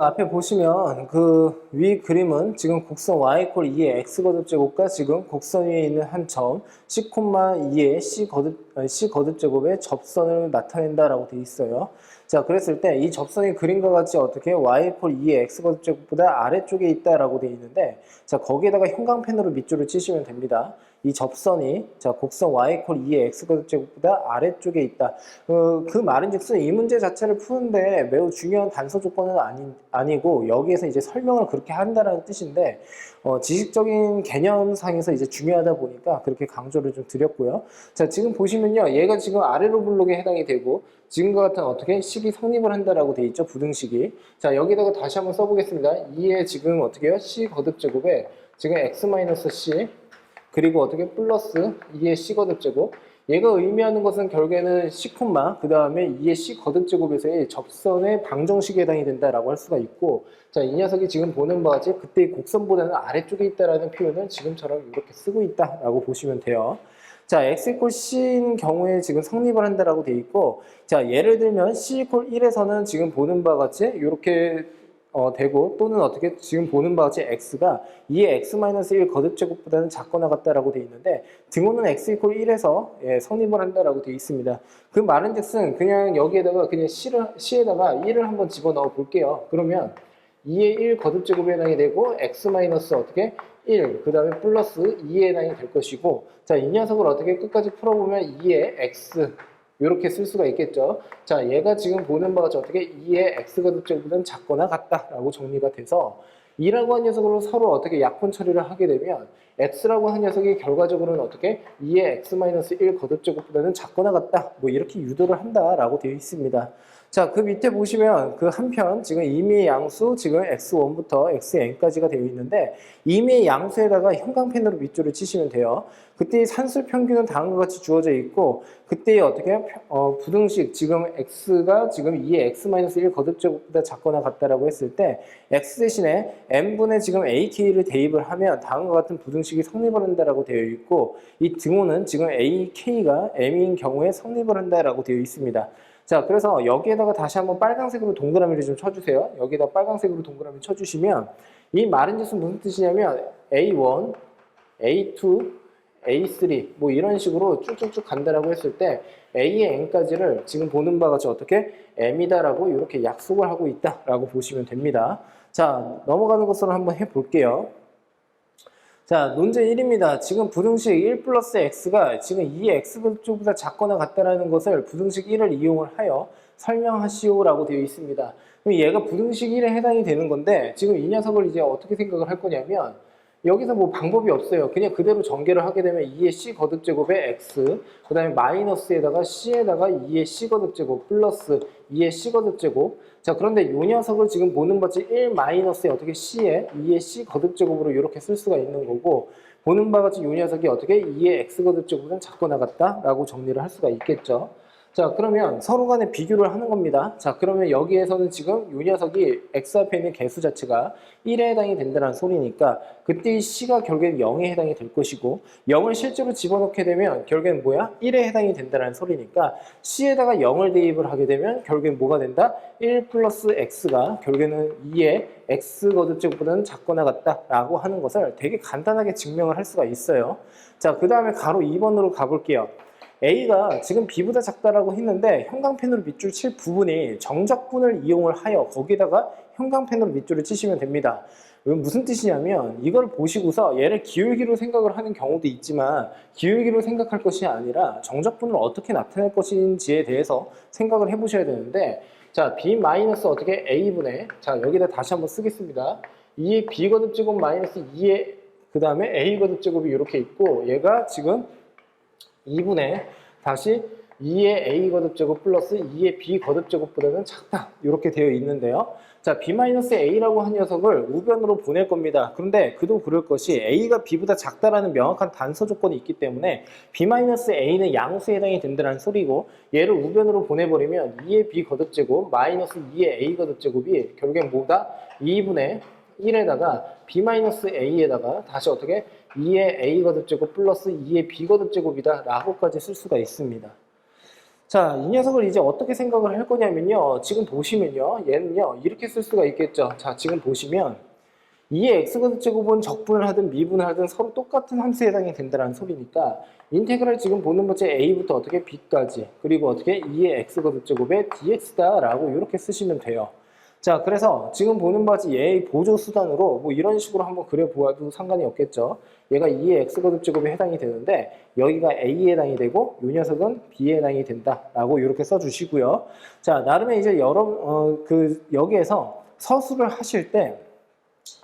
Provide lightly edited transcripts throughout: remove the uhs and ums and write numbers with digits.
앞에 보시면 그 위 그림은 지금 곡선 y 콜 2의 x 거듭제곱과 지금 곡선 위에 있는 한 점 c, 2의 c 거듭제곱의 접선을 나타낸다라고 되어 있어요. 자, 그랬을 때 이 접선이 그림과 같이 어떻게 y 콜 2의 x 거듭제곱보다 아래쪽에 있다라고 되어 있는데, 자, 거기에다가 형광펜으로 밑줄을 치시면 됩니다. 이 접선이 자 곡선 y 콜 2의 x 거듭제곱보다 아래쪽에 있다. 그 말인즉슨 이 문제 자체를 푸는데 매우 중요한 단서 조건은 아니고 여기에서 이제 설명을 그렇게 한다라는 뜻인데 지식적인 개념상에서 이제 중요하다 보니까 그렇게 강조를 좀 드렸고요. 자, 지금 보시면요, 얘가 지금 아래로 블록에 해당이 되고 지금과 같은 어떻게 식이 성립을 한다라고 돼 있죠, 부등식이. 자, 여기다가 다시 한번 써보겠습니다. 2의 지금 어떻게 해요? c 거듭제곱에 지금 x-c 그리고 어떻게 플러스 2의 c 거듭제곱. 얘가 의미하는 것은 결국에는 c, 그 다음에 2의 c 거듭제곱에서의 접선의 방정식에 해당이 된다라고 할 수가 있고, 자, 이 녀석이 지금 보는 바와 같이 그때의 곡선보다는 아래쪽에 있다라는 표현을 지금처럼 이렇게 쓰고 있다라고 보시면 돼요. 자, x 이퀄 c인 경우에 지금 성립을 한다라고 돼 있고, 자, 예를 들면 c 이퀄 1에서는 지금 보는 바와 같이 이렇게 되고, 또는 어떻게 지금 보는 바와 같이 x가 2의 x-1 거듭제곱보다는 작거나 같다라고 되어 있는데, 등호는 x 이퀄 1에서 성립을 한다라고 되어 있습니다. 그 말은즉슨 그냥 여기에다가 그냥 c에다가 1을 한번 집어넣어 볼게요. 그러면 2의 1 거듭제곱에 해당이 되고 x- 어떻게 1, 그 다음에 플러스 2에 해당이 될 것이고, 자, 이 녀석을 어떻게 끝까지 풀어보면 2의 x 이렇게 쓸 수가 있겠죠. 자, 얘가 지금 보는 바가 어떻게 2의 x 거듭제곱보다는 작거나 같다라고 정리가 돼서 2라고 한 녀석으로 서로 어떻게 약분 처리를 하게 되면 x라고 한 녀석이 결과적으로는 어떻게 2의 x-1 거듭제곱보다는 작거나 같다, 뭐 이렇게 유도를 한다라고 되어 있습니다. 자, 그 밑에 보시면 그 한편 지금 임의의 양수 지금 x1부터 xn까지가 되어 있는데, 임의의 양수에다가 형광펜으로 밑줄을 치시면 돼요. 그때 산술 평균은 다음과 같이 주어져 있고, 그때 어떻게 부등식 지금 x가 지금 2의 x-1 거듭제곱보다 작거나 같다라고 했을 때 x 대신에 n분의 지금 ak를 대입을 하면 다음과 같은 부등식이 성립을 한다라고 되어 있고, 이 등호는 지금 ak가 m인 경우에 성립을 한다라고 되어 있습니다. 자, 그래서 여기에다가 다시 한번 빨간색으로 동그라미를 좀 쳐주세요. 여기다 빨간색으로 동그라미 쳐주시면 이 말인즉슨 무슨 뜻이냐면 A1, A2, A3 뭐 이런 식으로 쭉쭉쭉 간다라고 했을 때 A의 n까지를 지금 보는 바와 같이 어떻게 M이다라고 이렇게 약속을 하고 있다라고 보시면 됩니다. 자, 넘어가는 것으로 한번 해볼게요. 자, 논제 1입니다. 지금 부등식 1 플러스 x가 지금 2의 x보다 작거나 같다라는 것을 부등식 1을 이용을 하여 설명하시오라고 되어 있습니다. 그럼 얘가 부등식 1에 해당이 되는 건데, 지금 이 녀석을 이제 어떻게 생각을 할 거냐면, 여기서 뭐 방법이 없어요. 그냥 그대로 전개를 하게 되면 2의 c 거듭제곱에 x, 그 다음에 마이너스에다가 c에다가 2의 c 거듭제곱 플러스 2의 c 거듭제곱. 자, 그런데 이 녀석을 지금 보는 바치 1 마이너스에 어떻게 c에 2의 c 거듭제곱으로 이렇게 쓸 수가 있는 거고, 보는 바와 같이 이 녀석이 어떻게 2의 x 거듭제곱은 작거나 같다라고 정리를 할 수가 있겠죠. 자, 그러면 서로 간에 비교를 하는 겁니다. 자, 그러면 여기에서는 지금 이 녀석이 x 앞에 있는 개수 자체가 1에 해당이 된다는 소리니까 그때 이 c가 결국엔 0에 해당이 될 것이고, 0을 실제로 집어넣게 되면 결국엔 뭐야? 1에 해당이 된다는 소리니까 c에다가 0을 대입을 하게 되면 결국엔 뭐가 된다? 1 플러스 x가 결국에는 2의 x 거듭제곱보다는 작거나 같다라고 하는 것을 되게 간단하게 증명을 할 수가 있어요. 자, 그 다음에 가로 2번으로 가볼게요. A가 지금 B보다 작다라고 했는데 형광펜으로 밑줄 칠 부분이 정적분을 이용을 하여 거기다가 형광펜으로 밑줄을 치시면 됩니다. 무슨 뜻이냐면 이걸 보시고서 얘를 기울기로 생각을 하는 경우도 있지만 기울기로 생각할 것이 아니라 정적분을 어떻게 나타낼 것인지에 대해서 생각을 해보셔야 되는데, 자, B 마이너스 어떻게 A분의, 자, 여기다 다시 한번 쓰겠습니다. 2의 B 거듭제곱 마이너스 2의 그 다음에 A 거듭제곱이 이렇게 있고, 얘가 지금 2분의 다시 2의 a 거듭제곱 플러스 2의 b 거듭제곱보다는 작다 이렇게 되어 있는데요. 자, b-a라고 한 녀석을 우변으로 보낼 겁니다. 그런데 그도 그럴 것이 a가 b보다 작다라는 명확한 단서 조건이 있기 때문에 b-a는 양수에 해당이 된다는 소리고, 얘를 우변으로 보내버리면 2의 b 거듭제곱 마이너스 2의 a 거듭제곱이 결국엔 뭐다? 2분의 1에다가 b-a에다가 다시 어떻게 2의 a 거듭제곱 플러스 2의 b 거듭제곱이다 라고까지 쓸 수가 있습니다. 자, 이 녀석을 이제 어떻게 생각을 할 거냐면요. 지금 보시면요. 얘는요. 이렇게 쓸 수가 있겠죠. 자, 지금 보시면 2의 x제곱은 적분을 하든 미분을 하든 서로 똑같은 함수에 해당이 된다는 소리니까 인테그랄 지금 보는 문제 a부터 어떻게 b까지 그리고 어떻게 2의 x제곱에 dx다라고 이렇게 쓰시면 돼요. 자, 그래서 지금 보는 바지 얘의 보조 수단으로 뭐 이런 식으로 한번 그려보아도 상관이 없겠죠. 얘가 2의 x제곱에 해당이 되는데 여기가 a에 해당이 되고 이 녀석은 b에 해당이 된다라고 이렇게 써주시고요. 자, 나름의 이제 여기에서 서술을 하실 때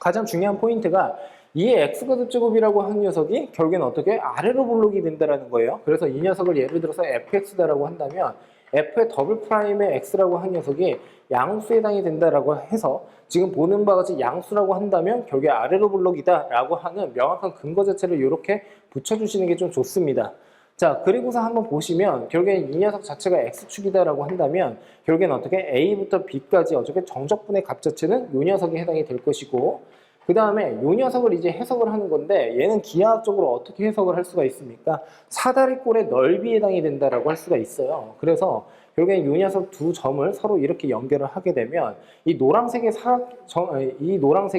가장 중요한 포인트가 이 x제곱이라고 하는 녀석이 결국에는 어떻게 아래로 볼록이 된다는 거예요. 그래서 이 녀석을 예를 들어서 fx다라고 한다면 f의 더블 프라임의 x라고 하는 녀석이 양수에 해당이 된다라고 해서 지금 보는 바와 같이 양수라고 한다면 결국에 아래로 볼록이다라고 하는 명확한 근거 자체를 이렇게 붙여주시는 게 좀 좋습니다. 자, 그리고서 한번 보시면 결국엔 이 녀석 자체가 x축이다라고 한다면 결국엔 어떻게 a부터 b까지 어떻게 정적분의 값 자체는 이 녀석에 해당이 될 것이고 그 다음에 이 녀석을 이제 해석을 하는 건데 얘는 기하학적으로 어떻게 해석을 할 수가 있습니까? 사다리꼴의 넓이에 해당이 된다라고 할 수가 있어요. 그래서 결국엔 이 녀석 두 점을 서로 이렇게 연결을 하게 되면 이 노란색이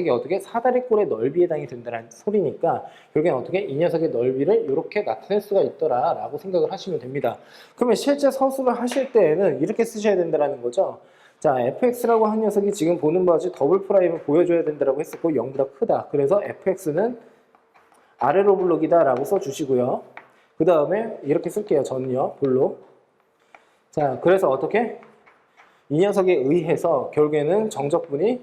어떻게 사다리꼴의 넓이에 해당이 된다는 소리니까 결국엔 어떻게 이 녀석의 넓이를 이렇게 나타낼 수가 있더라라고 생각을 하시면 됩니다. 그러면 실제 서술을 하실 때에는 이렇게 쓰셔야 된다는 거죠. 자, fx라고 한 녀석이 지금 보는 바와 같이 더블 프라임을 보여줘야 된다고 했었고 0보다 크다. 그래서 fx는 아래로 볼록이다 라고 써주시고요. 그 다음에 이렇게 쓸게요. 저는요. 볼록. 자, 그래서 어떻게? 이 녀석에 의해서 결국에는 정적분의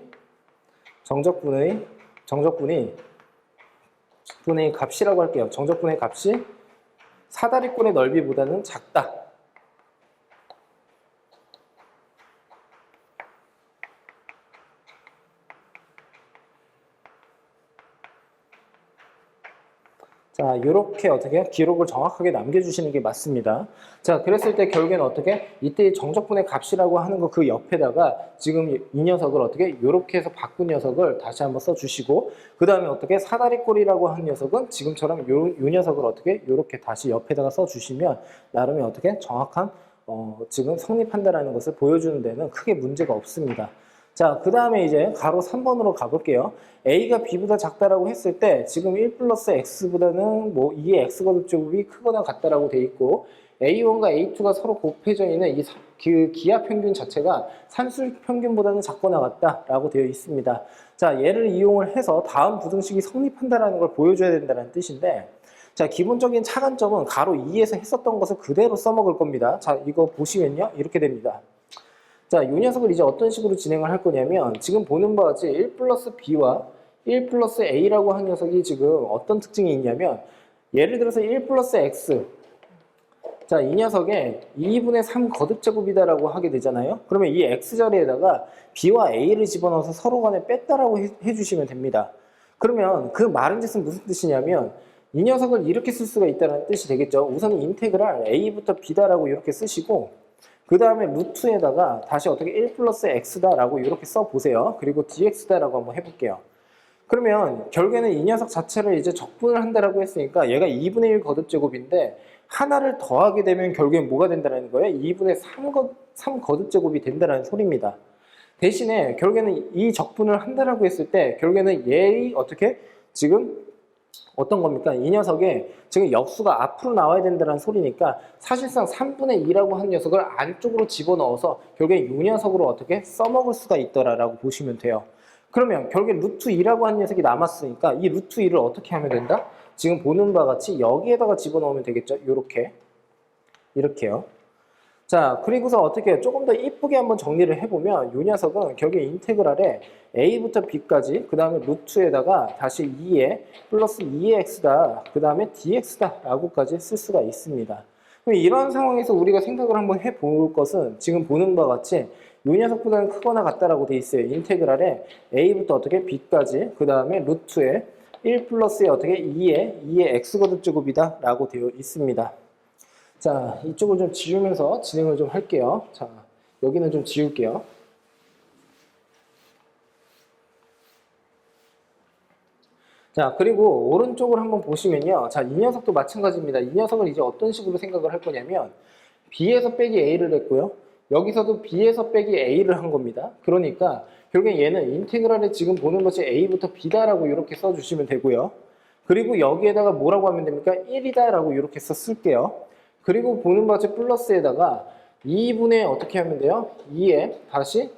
값이라고 할게요. 정적분의 값이 사다리꼴의 넓이보다는 작다. 자, 이렇게 어떻게 기록을 정확하게 남겨주시는 게 맞습니다. 자, 그랬을 때 결국에는 어떻게 이때 정적분의 값이라고 하는 거 그 옆에다가 지금 이 녀석을 어떻게 이렇게 해서 바꾼 녀석을 다시 한번 써주시고 그 다음에 어떻게 사다리꼴이라고 하는 녀석은 지금처럼 이 녀석을 어떻게 이렇게 다시 옆에다가 써주시면 나름의 어떻게 정확한 지금 성립한다라는 것을 보여주는 데는 크게 문제가 없습니다. 자, 그 다음에 이제 가로 3번으로 가볼게요. a가 b보다 작다라고 했을 때 지금 1 플러스 x보다는 뭐 2의 x제곱이 크거나 같다라고 돼 있고 a1과 a2가 서로 곱해져 있는 그 기하 평균 자체가 산술 평균보다는 작거나 같다라고 되어 있습니다. 자, 얘를 이용을 해서 다음 부등식이 성립한다라는 걸 보여줘야 된다는 뜻인데 자, 기본적인 차관점은 가로 2에서 했었던 것을 그대로 써먹을 겁니다. 자, 이거 보시면요. 이렇게 됩니다. 자, 이 녀석을 이제 어떤 식으로 진행을 할 거냐면 지금 보는 바와 같이 1 플러스 b와 1 플러스 a라고 한 녀석이 지금 어떤 특징이 있냐면 예를 들어서 1 플러스 x 자, 이 녀석의 2분의 3 거듭제곱이다라고 하게 되잖아요. 그러면 이 x 자리에다가 b와 a를 집어넣어서 서로 간에 뺐다라고 해주시면 됩니다. 그러면 그 말은 뜻은 무슨 뜻이냐면 이 녀석을 이렇게 쓸 수가 있다는 뜻이 되겠죠. 우선 인테그랄 a부터 b다라고 이렇게 쓰시고 그 다음에 루트에다가 다시 어떻게 1 플러스 x다라고 이렇게 써보세요. 그리고 dx다라고 한번 해볼게요. 그러면 결국에는 이 녀석 자체를 이제 적분을 한다라고 했으니까 얘가 2분의 1 거듭제곱인데 하나를 더하게 되면 결국엔 뭐가 된다는 거예요? 2분의 3 거듭제곱이 된다는 소리입니다. 대신에 결국에는 이 적분을 한다라고 했을 때 결국에는 얘의 어떻게 지금 어떤 겁니까? 이 녀석에 지금 역수가 앞으로 나와야 된다는 소리니까 사실상 3분의 2라고 하는 녀석을 안쪽으로 집어넣어서 결국에 이 녀석으로 어떻게 써먹을 수가 있더라라고 보시면 돼요. 그러면 결국에 루트 2라고 하는 녀석이 남았으니까 이 루트 2를 어떻게 하면 된다? 지금 보는 바와 같이 여기에다가 집어넣으면 되겠죠? 이렇게요. 자, 그리고서 어떻게 조금 더 이쁘게 한번 정리를 해보면 이 녀석은 결국에 인테그랄에 a부터 b까지 그 다음에 루트에다가 다시 2에 플러스 2의 x다 그 다음에 dx다 라고까지 쓸 수가 있습니다. 그럼 이런 상황에서 우리가 생각을 한번 해볼 것은 지금 보는 바와 같이 이 녀석보다는 크거나 같다라고 돼 있어요. 인테그랄에 a부터 어떻게 b까지 그 다음에 루트에 1 플러스에 어떻게 2의 x제곱이다 라고 되어 있습니다. 자, 이쪽을 좀 지우면서 진행을 좀 할게요. 자, 여기는 좀 지울게요. 자, 그리고 오른쪽을 한번 보시면요. 자, 이 녀석도 마찬가지입니다. 이 녀석을 이제 어떤 식으로 생각을 할 거냐면 b에서 빼기 a를 했고요. 여기서도 b에서 빼기 a를 한 겁니다. 그러니까 결국엔 얘는 인테그랄에 지금 보는 것이 a부터 b다라고 이렇게 써주시면 되고요. 그리고 여기에다가 뭐라고 하면 됩니까? 1이다라고 이렇게 쓸게요. 그리고 보는 바치 플러스에다가 2분의 어떻게 하면 돼요? 2에 다시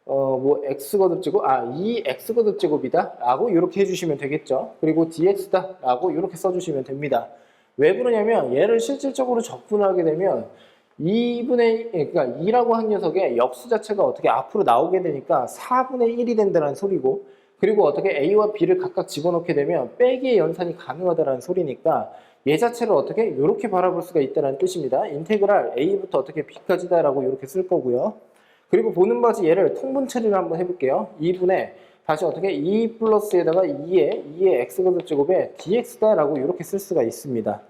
x거듭제곱 2x거듭제곱이다 라고 이렇게 해주시면 되겠죠. 그리고 dx다 라고 이렇게 써주시면 됩니다. 왜 그러냐면 얘를 실질적으로 적분하게 되면 2분의 그러니까 2라고 한 녀석의 역수 자체가 어떻게 앞으로 나오게 되니까 4분의 1이 된다는 소리고, 그리고 어떻게 a와 b를 각각 집어넣게 되면 빼기의 연산이 가능하다는 소리니까 얘 자체를 어떻게 이렇게 바라볼 수가 있다는 뜻입니다. 인테그랄 a부터 어떻게 b까지다라고 이렇게 쓸 거고요. 그리고 보는 바지 얘를 통분 처리를 한번 해볼게요. 2분의 다시 어떻게 2 플러스에다가 2의 x제곱에 dx다라고 이렇게 쓸 수가 있습니다.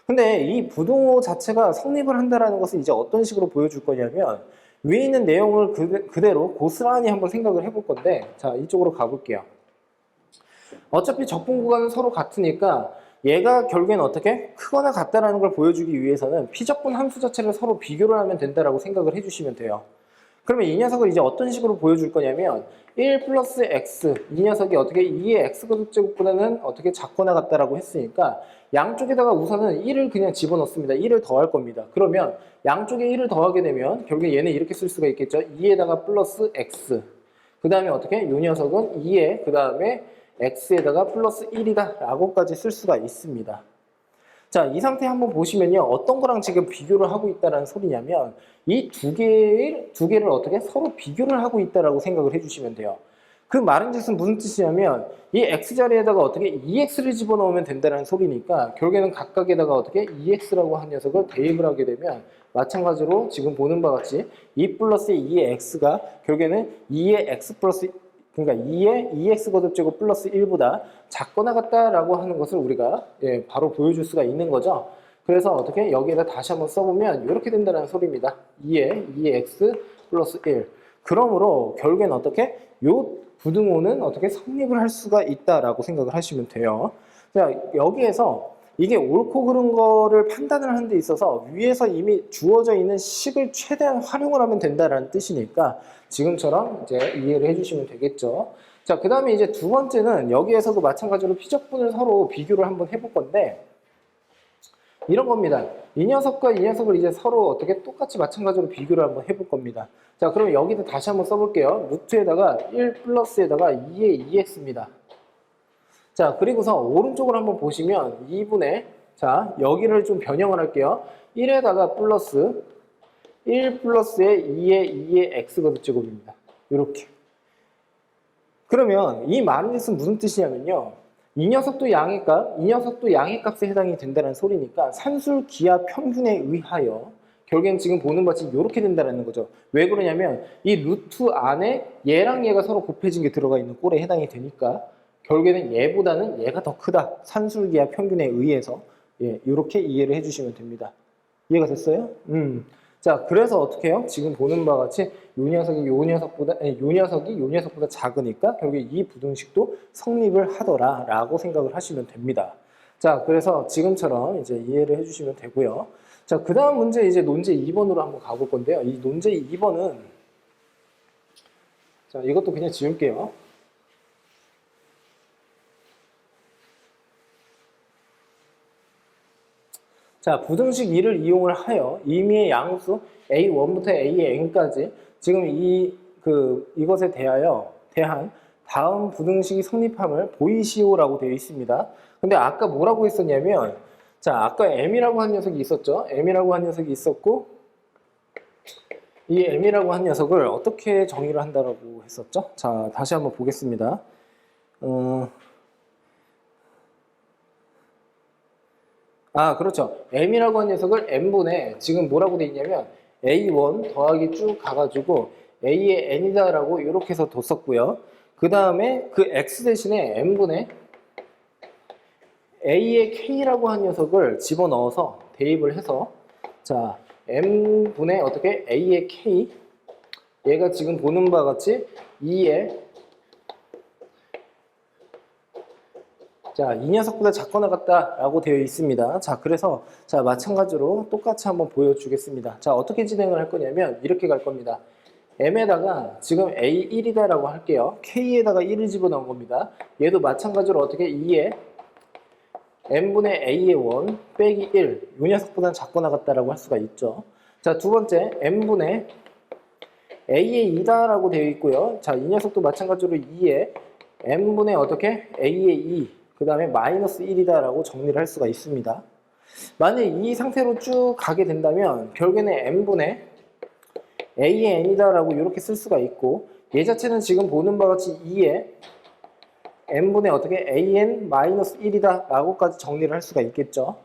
근데 이 부등호 자체가 성립을 한다는 것은 이제 어떤 식으로 보여줄 거냐면 위에 있는 내용을 그대로 고스란히 한번 생각을 해볼 건데, 자, 이쪽으로 가볼게요. 어차피 적분 구간은 서로 같으니까 얘가 결국엔 어떻게 크거나 같다라는 걸 보여주기 위해서는 피적분 함수 자체를 서로 비교를 하면 된다라고 생각을 해주시면 돼요. 그러면 이 녀석을 이제 어떤 식으로 보여줄 거냐면 1 플러스 x, 이 녀석이 어떻게 2의 x제곱보다는 어떻게 작거나 같다라고 했으니까 양쪽에다가 우선은 1을 그냥 집어넣습니다. 1을 더할 겁니다. 그러면 양쪽에 1을 더하게 되면 결국에 얘는 이렇게 쓸 수가 있겠죠. 2에다가 플러스 x, 그 다음에 어떻게 이 녀석은 2에 그 다음에 x에다가 플러스 1이다 라고까지 쓸 수가 있습니다. 자, 이 상태 한번 보시면요. 어떤 거랑 지금 비교를 하고 있다는 소리냐면 이 두 개를 어떻게 서로 비교를 하고 있다라고 생각을 해주시면 돼요. 그 말인 뜻은 무슨 뜻이냐면 이 x 자리에다가 어떻게 2x를 집어넣으면 된다는 소리니까 결국에는 각각에다가 어떻게 2x라고 한 녀석을 대입을 하게 되면 마찬가지로 지금 보는 바와 같이 2 플러스 2의 x가 결국에는 2의 x 플러스 그러니까 2의 2x제곱 플러스 1보다 작거나 같다라고 하는 것을 우리가 바로 보여줄 수가 있는 거죠. 그래서 어떻게 여기에다 다시 한번 써보면 이렇게 된다는 소리입니다. 2의 2x 플러스 1. 그러므로 결국엔 어떻게 요 부등호는 어떻게 성립을 할 수가 있다라고 생각을 하시면 돼요. 자, 여기에서 이게 옳고 그른 거를 판단을 하는 데 있어서 위에서 이미 주어져 있는 식을 최대한 활용을 하면 된다라는 뜻이니까 지금처럼 이제 이해를 해주시면 되겠죠. 자, 그 다음에 이제 두 번째는 여기에서도 마찬가지로 피적분을 서로 비교를 한번 해볼 건데 이런 겁니다. 이 녀석과 이 녀석을 이제 서로 어떻게 똑같이 마찬가지로 비교를 한번 해볼 겁니다. 자, 그러면 여기도 다시 한번 써볼게요. 루트에다가 1 플러스에다가 2의 2x입니다. 자, 그리고서 오른쪽으로 한번 보시면 2분의 자, 여기를 좀 변형을 할게요. 1에다가 플러스 1 플러스의 2의 x제곱입니다. 이렇게. 그러면 이 말은 무슨 뜻이냐면요. 이 녀석도 양의 값, 이 녀석도 양의 값에 해당이 된다는 소리니까 산술 기하 평균에 의하여 결국엔 지금 보는 바치 이렇게 된다는 거죠. 왜 그러냐면 이 루트 안에 얘랑 얘가 서로 곱해진 게 들어가 있는 꼴에 해당이 되니까 결국에는 얘보다는 얘가 더 크다. 산술 기하 평균에 의해서 이렇게 이해를 해주시면 됩니다. 이해가 됐어요? 자, 그래서 어떻게 해요? 지금 보는 바와 같이 요 녀석이 요 녀석보다 작으니까 결국에 이 부등식도 성립을 하더라 라고 생각을 하시면 됩니다. 자, 그래서 지금처럼 이제 이해를 해주시면 되고요. 자, 그 다음 문제 이제 논제 2번으로 한번 가볼 건데요. 이 논제 2번은 자, 이것도 그냥 지울게요. 자, 부등식 2를 이용을 하여 임의의 양수 A1부터 AN까지 지금 이것에 대한 다음 부등식이 성립함을 보이시오라고 되어 있습니다. 근데 아까 뭐라고 했었냐면, 자, 아까 M이라고 한 녀석이 있었죠? M이라고 한 녀석이 있었고, 이 M이라고 한 녀석을 어떻게 정의를 한다라고 했었죠? 자, 다시 한번 보겠습니다. 그렇죠. M이라고 한 녀석을 N분의 지금 뭐라고 돼 있냐면 A1 더하기 쭉 가가지고 A의 N이다라고 이렇게 해서 뒀었고요. 그 다음에 그 X 대신에 N분의 A의 K라고 한 녀석을 집어넣어서 대입을 해서 자, M분의 어떻게 A의 K 얘가 지금 보는 바와 같이 2의 자, 이 녀석보다 작거나 같다라고 되어 있습니다. 자, 그래서 자, 마찬가지로 똑같이 한번 보여주겠습니다. 자, 어떻게 진행을 할 거냐면 이렇게 갈 겁니다. m에다가 지금 a1이다라고 할게요. k에다가 1을 집어넣은 겁니다. 얘도 마찬가지로 어떻게 2에 n분의 a의 1 빼기 1, 이 녀석보다는 작거나 같다라고 할 수가 있죠. 자, 두 번째 n분의 a의 2다라고 되어 있고요. 자, 이 녀석도 마찬가지로 2에 n분의 어떻게 a의 2, 그 다음에 마이너스 1이다라고 정리를 할 수가 있습니다. 만약 이 상태로 쭉 가게 된다면 결국에는 n분의 a의 n이다라고 이렇게 쓸 수가 있고, 얘 자체는 지금 보는 바와 같이 2에 n분의 어떻게 an-1이다 라고까지 정리를 할 수가 있겠죠.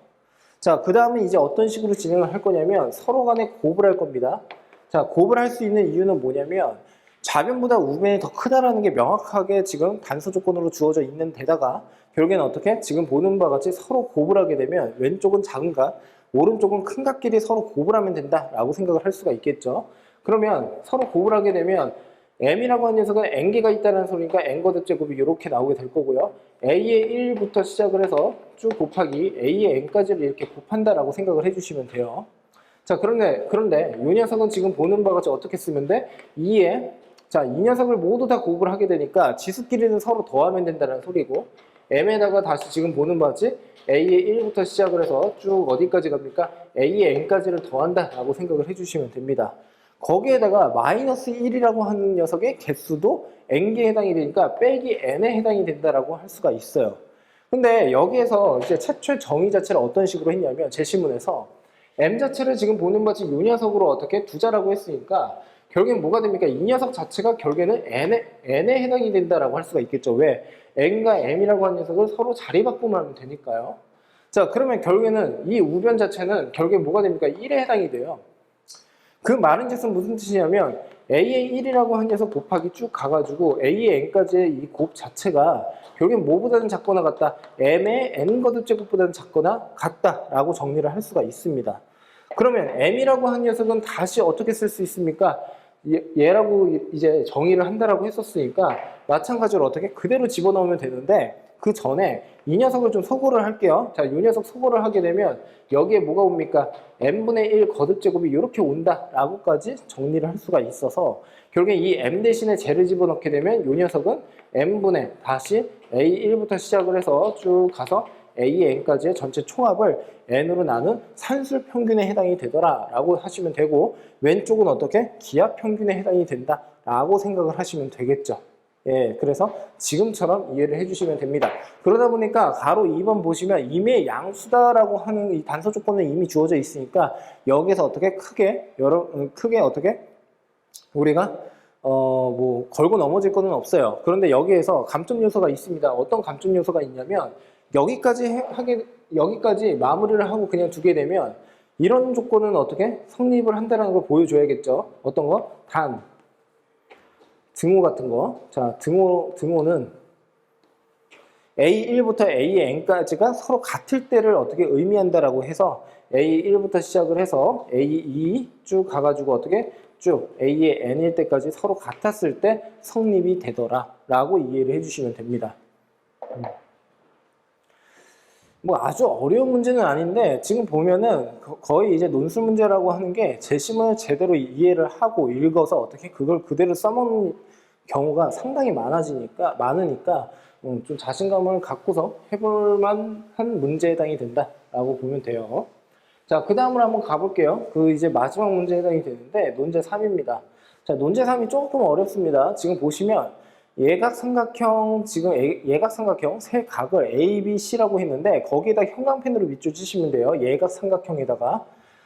자, 그 다음에 이제 어떤 식으로 진행을 할 거냐면 서로 간에 곱을 할 겁니다. 자, 곱을 할 수 있는 이유는 뭐냐면 좌변보다 우변이 더 크다라는 게 명확하게 지금 단서 조건으로 주어져 있는 데다가 결국에는 어떻게 지금 보는 바와 같이 서로 곱을 하게 되면 왼쪽은 작은 값, 오른쪽은 큰 값끼리 서로 곱을 하면 된다라고 생각을 할 수가 있겠죠. 그러면 서로 곱을 하게 되면 m이라고 하는 녀석은 n개가 있다는 소리니까 n거듭 제곱이 이렇게 나오게 될 거고요. a의 1부터 시작을 해서 쭉 곱하기 a의 n까지를 이렇게 곱한다라고 생각을 해주시면 돼요. 자, 그런데 이 녀석은 지금 보는 바와 같이 어떻게 쓰면 돼? 2에 자, 이 녀석을 모두 다 곱을 하게 되니까 지수끼리는 서로 더하면 된다는 소리고, m에다가 다시 지금 보는 바와 같이 a의 1부터 시작을 해서 쭉 어디까지 갑니까? a의 n까지를 더한다라고 생각을 해주시면 됩니다. 거기에다가 마이너스 1이라고 하는 녀석의 개수도 n개에 해당이 되니까 빼기 n에 해당이 된다라고 할 수가 있어요. 근데 여기에서 이제 최초의 정의 자체를 어떤 식으로 했냐면 제시문에서 m 자체를 지금 보는 바지 이 녀석으로 어떻게 두자라고 했으니까 결국엔 뭐가 됩니까? 이 녀석 자체가 결국에는 n에 해당이 된다라고 할 수가 있겠죠. 왜? n과 m이라고 하는 녀석을 서로 자리 바꾸면 하면 되니까요. 자, 그러면 결국에는 이 우변 자체는 결국엔 뭐가 됩니까? 1에 해당이 돼요. 그 말은 즉슨 무슨 뜻이냐면 a의 1이라고 한 녀석 곱하기 쭉 가가지고 a의 n까지의 이 곱 자체가 결국엔 뭐보다는 작거나 같다, m의 n거듭 제곱보다는 작거나 같다라고 정리를 할 수가 있습니다. 그러면 m이라고 한 녀석은 다시 어떻게 쓸 수 있습니까? 얘라고 이제 정의를 한다라고 했었으니까 마찬가지로 어떻게 그대로 집어넣으면 되는데, 그 전에 이 녀석을 좀 소거를 할게요. 자, 이 녀석 소거를 하게 되면 여기에 뭐가 옵니까? n분의 1 거듭 제곱이 이렇게 온다라고까지 정리를 할 수가 있어서 결국에 이 m 대신에 제를 집어넣게 되면 이 녀석은 n분의 다시 a1부터 시작을 해서 쭉 가서 a-n까지의 전체 총합을 n으로 나눈 산술 평균에 해당이 되더라라고 하시면 되고, 왼쪽은 어떻게? 기하 평균에 해당이 된다라고 생각을 하시면 되겠죠. 예, 그래서 지금처럼 이해를 해주시면 됩니다. 그러다 보니까 가로 2번 보시면 임의 양수다라고 하는 이 단서 조건은 이미 주어져 있으니까 여기서 어떻게 크게 어떻게 우리가 뭐 걸고 넘어질 거는 없어요. 그런데 여기에서 감점 요소가 있습니다. 어떤 감점 요소가 있냐면 여기까지 마무리를 하고 그냥 두게 되면 이런 조건은 어떻게 성립을 한다는 걸 보여줘야겠죠. 어떤 거? 등호 같은 거. 자, 등호는 A1부터 AN까지가 서로 같을 때를 어떻게 의미한다라고 해서 A1부터 시작을 해서 A2 쭉 가가지고 어떻게 쭉 A의 N일 때까지 서로 같았을 때 성립이 되더라 라고 이해를 해주시면 됩니다. 뭐 아주 어려운 문제는 아닌데 지금 보면은 거의 이제 논술 문제라고 하는 게 제시문을 제대로 이해를 하고 읽어서 어떻게 그걸 그대로 써먹는 경우가 상당히 많으니까 좀 자신감을 갖고서 해볼 만한 문제에 해당이 된다라고 보면 돼요. 자, 그 다음으로 한번 가볼게요. 그 이제 마지막 문제에 해당이 되는데 논제 3입니다. 자, 논제 3이 조금 어렵습니다. 지금 보시면 예각삼각형, 지금 예각삼각형 세 각을 A, B, C라고 했는데 거기에다 형광펜으로 밑줄 치시면 돼요. 예각삼각형에다가.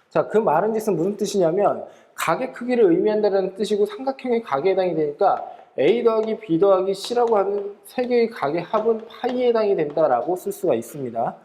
자, 그 말은 즉슨 무슨 뜻이냐면 각의 크기를 의미한다는 뜻이고 삼각형의 각에 해당이 되니까 A 더하기 B 더하기 C라고 하는 세 개의 각의 합은 파이에 해당이 된다라고 쓸 수가 있습니다.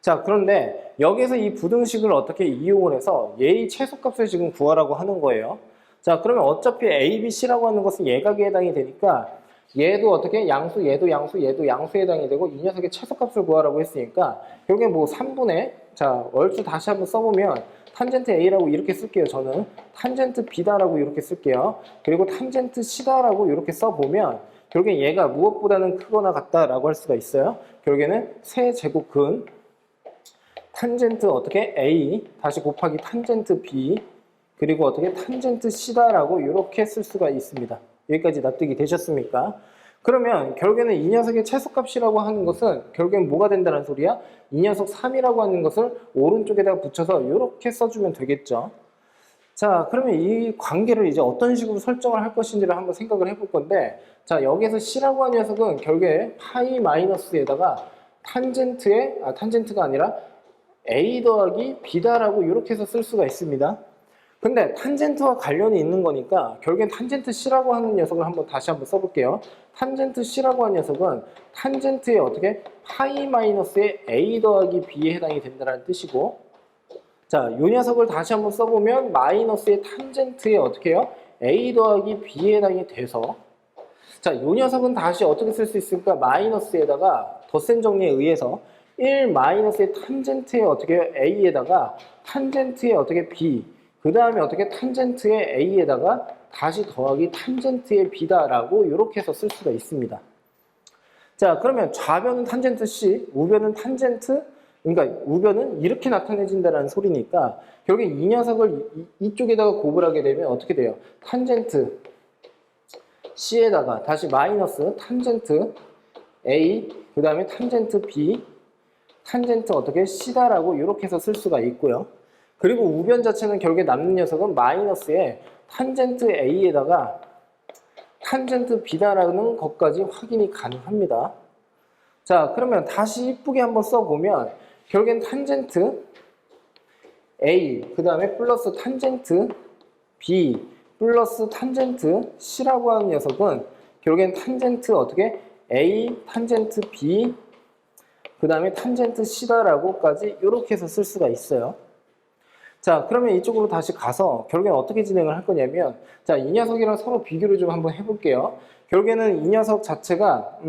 자, 그런데 여기서 이 부등식을 어떻게 이용을 해서 얘의 최소값을 지금 구하라고 하는 거예요. 자, 그러면 어차피 A, B, C라고 하는 것은 예각에 해당이 되니까 얘도 어떻게 양수, 얘도 양수, 얘도 양수에 해당이 되고 이 녀석의 최소값을 구하라고 했으니까 결국에 뭐 3분의 자, 얼추 다시 한번 써보면 탄젠트 A라고 이렇게 쓸게요. 저는 탄젠트 B다라고 이렇게 쓸게요. 그리고 탄젠트 C다라고 이렇게 써보면 결국엔 얘가 무엇보다는 크거나 같다라고 할 수가 있어요. 결국에는 세제곱근 탄젠트 어떻게 A 다시 곱하기 탄젠트 B 그리고 어떻게 탄젠트 C다라고 이렇게 쓸 수가 있습니다. 여기까지 납득이 되셨습니까? 그러면 결국에는 이 녀석의 최소값이라고 하는 것은 결국엔 뭐가 된다는 소리야? 이 녀석 3이라고 하는 것을 오른쪽에다가 붙여서 이렇게 써주면 되겠죠. 자, 그러면 이 관계를 이제 어떤 식으로 설정을 할 것인지를 한번 생각을 해볼 건데, 자, 여기서 C라고 하는 녀석은 결국에 파이 마이너스에다가 탄젠트가 아니라 A 더하기 B다라고 이렇게 해서 쓸 수가 있습니다. 근데 탄젠트와 관련이 있는 거니까 결국엔 탄젠트 C라고 하는 녀석을 다시 한번 써볼게요. 탄젠트 C라고 하는 녀석은 탄젠트의 어떻게 파이 마이너스의 A 더하기 B에 해당이 된다는 뜻이고, 자, 이 녀석을 다시 한번 써보면 마이너스의 탄젠트에 어떻게 해요? A 더하기 B에 해당이 돼서, 자, 이 녀석은 다시 어떻게 쓸 수 있을까? 마이너스에다가 덧셈 정리에 의해서 1 마이너스의 탄젠트에 어떻게 A에다가 탄젠트에 어떻게 B, 그 다음에 어떻게 탄젠트의 A에다가 다시 더하기 탄젠트의 B다라고 이렇게 해서 쓸 수가 있습니다. 자, 그러면 좌변은 탄젠트 C, 우변은 탄젠트, 그러니까 우변은 이렇게 나타내진다는 소리니까 결국 이 녀석을 이쪽에다가 곱을 하게 되면 어떻게 돼요? 탄젠트 C에다가 다시 마이너스 탄젠트 A, 그 다음에 탄젠트 B, 탄젠트 어떻게 C다라고 이렇게 해서 쓸 수가 있고요. 그리고 우변 자체는 결국에 남는 녀석은 마이너스에 탄젠트 A에다가 탄젠트 B다라는 것까지 확인이 가능합니다. 자, 그러면 다시 이쁘게 한번 써보면 결국엔 탄젠트 A, 그 다음에 플러스 탄젠트 B, 플러스 탄젠트 C라고 하는 녀석은 결국엔 탄젠트 어떻게 A, 탄젠트 B, 그 다음에 탄젠트 C다라고까지 이렇게 해서 쓸 수가 있어요. 자, 그러면 이쪽으로 다시 가서 결국엔 어떻게 진행을 할 거냐면, 자, 이 녀석이랑 서로 비교를 좀 한번 해볼게요. 결국에는 이 녀석 자체가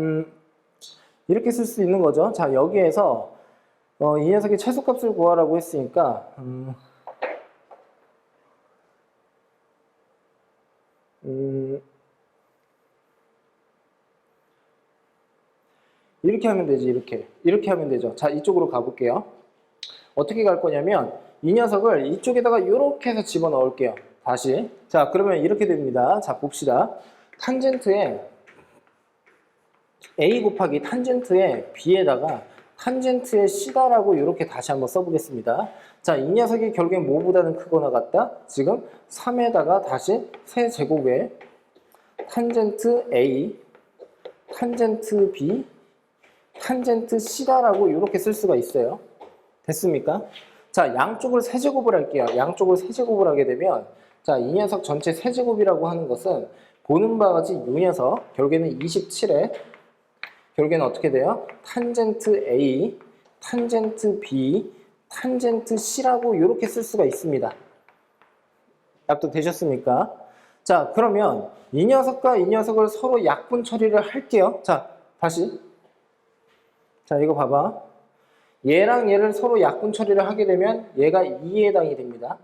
이렇게 쓸 수 있는 거죠. 자, 여기에서 이 녀석의 최소값을 구하라고 했으니까 이렇게 하면 되지. 이렇게 하면 되죠. 자, 이쪽으로 가볼게요. 어떻게 갈 거냐면 이 녀석을 이쪽에다가 이렇게 해서 집어넣을게요. 다시. 자, 그러면 이렇게 됩니다. 자, 봅시다. 탄젠트에 A 곱하기 탄젠트에 B에다가 탄젠트의 C다라고 이렇게 다시 한번 써보겠습니다. 자, 이 녀석이 결국엔 뭐보다는 크거나 같다? 지금 3에다가 다시 세제곱에 탄젠트 A, 탄젠트 B, 탄젠트 C다라고 이렇게 쓸 수가 있어요. 됐습니까? 자, 양쪽을 세제곱을 할게요. 양쪽을 세제곱을 하게 되면, 자, 이 녀석 전체 세제곱이라고 하는 것은 보는 바와 같이 이 녀석 결국에는 27에 결국에는 어떻게 돼요? 탄젠트 A, 탄젠트 B, 탄젠트 C라고 이렇게 쓸 수가 있습니다. 납득되셨습니까? 자, 그러면 이 녀석과 이 녀석을 서로 약분 처리를 할게요. 자, 다시. 자, 이거 봐봐. 얘랑 얘를 서로 약분 처리를 하게 되면 얘가 2에 해당이 됩니다.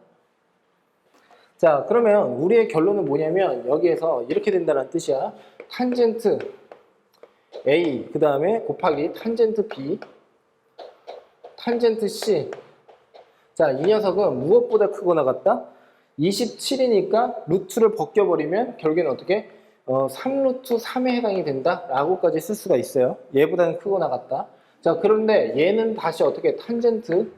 자, 그러면 우리의 결론은 뭐냐면 여기에서 이렇게 된다는 뜻이야. 탄젠트 A, 그 다음에 곱하기 탄젠트 B, 탄젠트 C. 자, 이 녀석은 무엇보다 크거나 같다? 27이니까 루트를 벗겨버리면 결국에는 어떻게? 3루트 3에 해당이 된다? 라고까지 쓸 수가 있어요. 얘보다는 크거나 같다. 자, 그런데 얘는 다시 어떻게? 탄젠트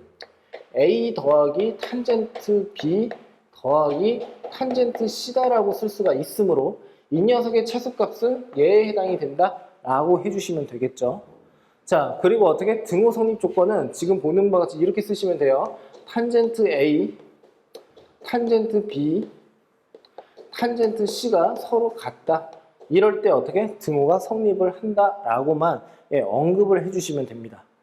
A 더하기 탄젠트 B 더하기 탄젠트 C다라고 쓸 수가 있으므로 이 녀석의 최소값은 얘에 해당이 된다? 라고 해주시면 되겠죠. 자, 그리고 어떻게? 등호 성립 조건은 지금 보는 바와 같이 이렇게 쓰시면 돼요. 탄젠트 A, 탄젠트 B, 탄젠트 C가 서로 같다. 이럴 때 어떻게? 등호가 성립을 한다라고만 언급을 해주시면 됩니다.